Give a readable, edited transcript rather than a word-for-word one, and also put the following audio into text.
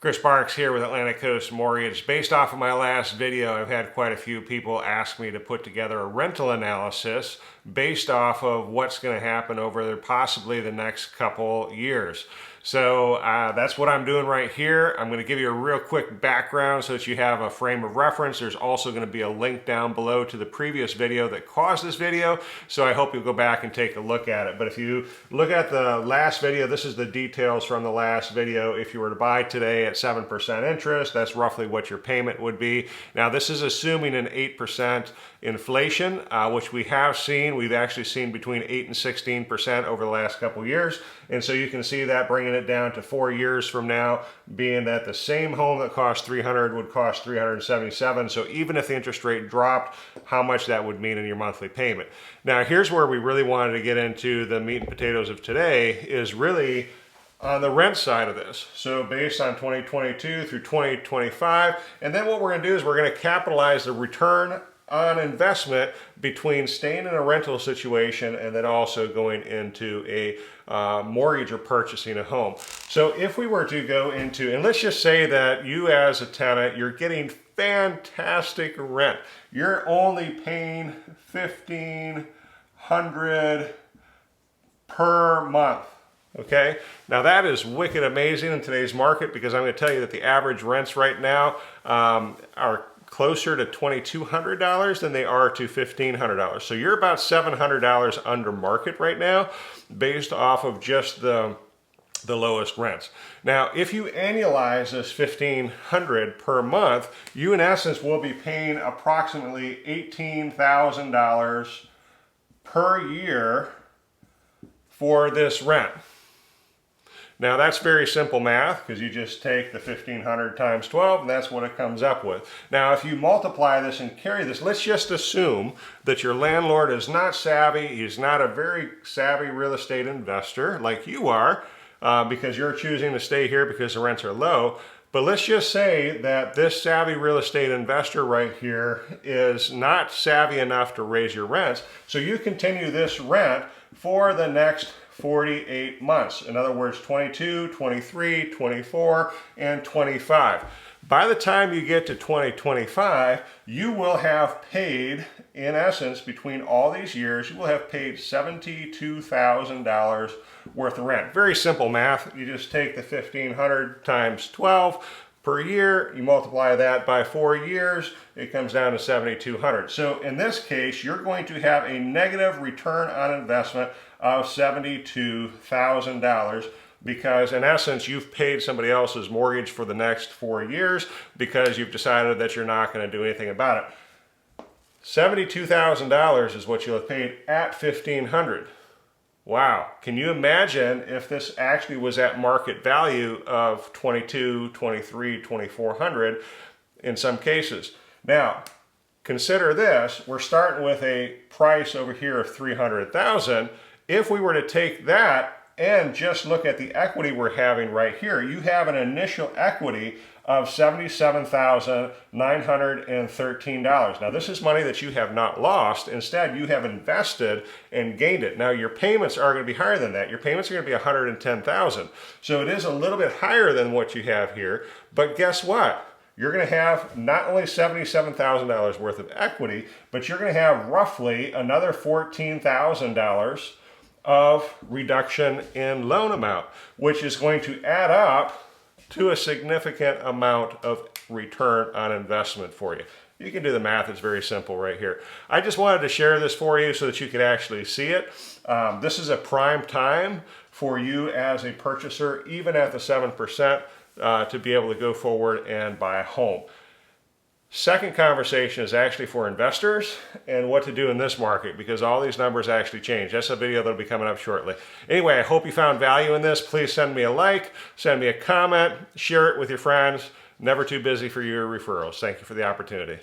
Chris Barks here with Atlantic Coast Mortgage. Based off of my last video, I've had quite a few people ask me to put together a rental analysis based off of what's going to happen over possibly the next couple years. So that's what I'm doing right here. I'm going to give you a real quick background so that you have a frame of reference. There's also going to be a link down below to the previous video that caused this video. So I hope you'll go back and take a look at it. But if you look at the last video, this is the details from the last video. If you were to buy today at 7% interest, that's roughly what your payment would be. Now this is assuming an 8% inflation, which we have seen. We've actually seen between 8 and 16% over the last couple years. And so you can see that bringing it down to 4 years from now, being that the same home that cost $300 would cost $377. So even if the interest rate dropped, how much that would mean in your monthly payment. Now here's where we really wanted to get into the meat and potatoes of today, is really on the rent side of this. So based on 2022 through 2025, and then what we're going to do is we're going to capitalize the return on investment between staying in a rental situation and then also going into a mortgage or purchasing a home. So if we were to go into, and let's just say that you as a tenant, you're getting fantastic rent. You're only paying $1,500 per month. Okay, now that is wicked amazing in today's market, because I'm going to tell you that the average rents right now are closer to $2,200 than they are to $1,500. So you're about $700 under market right now based off of just the lowest rents. Now, if you annualize this $1,500 per month, you in essence will be paying approximately $18,000 per year for this rent. Now that's very simple math, because you just take the 1,500 times 12 and that's what it comes up with. Now if you multiply this and carry this, let's just assume that your landlord is not savvy, he's not a very savvy real estate investor like you are, because you're choosing to stay here because the rents are low. But let's just say that this savvy real estate investor right here is not savvy enough to raise your rents, so you continue this rent for the next 48 months. In other words, 22, 23, 24, and 25. By the time you get to 2025, you will have paid, in essence, between all these years, you will have paid $72,000 worth of rent. Very simple math. You just take the 1,500 times 12 per year, you multiply that by 4 years, it comes down to 7,200. So in this case, you're going to have a negative return on investment of $72,000, because in essence you've paid somebody else's mortgage for the next 4 years because you've decided that you're not going to do anything about it. $72,000 is what you'll have paid at $1,500. Wow, can you imagine if this actually was at market value of $2,200, $2,300, $2,400 in some cases? Now, consider this, we're starting with a price over here of $300,000. If we were to take that and just look at the equity we're having right here, you have an initial equity of $77,913. Now this is money that you have not lost. Instead, you have invested and gained it. Now your payments are going to be higher than that. Your payments are going to be $110,000. So it is a little bit higher than what you have here. But guess what? You're going to have not only $77,000 worth of equity, but you're going to have roughly another $14,000 of reduction in loan amount, which is going to add up to a significant amount of return on investment for you. You can do the math, it's very simple right here. I just wanted to share this for you so that you could actually see it. This is a prime time for you as a purchaser, even at the 7%, to be able to go forward and buy a home. Second conversation is actually for investors and what to do in this market, because all these numbers actually change. That's a video that'll be coming up shortly. Anyway, I hope you found value in this. Please send me a like, send me a comment, share it with your friends. Never too busy for your referrals. Thank you for the opportunity.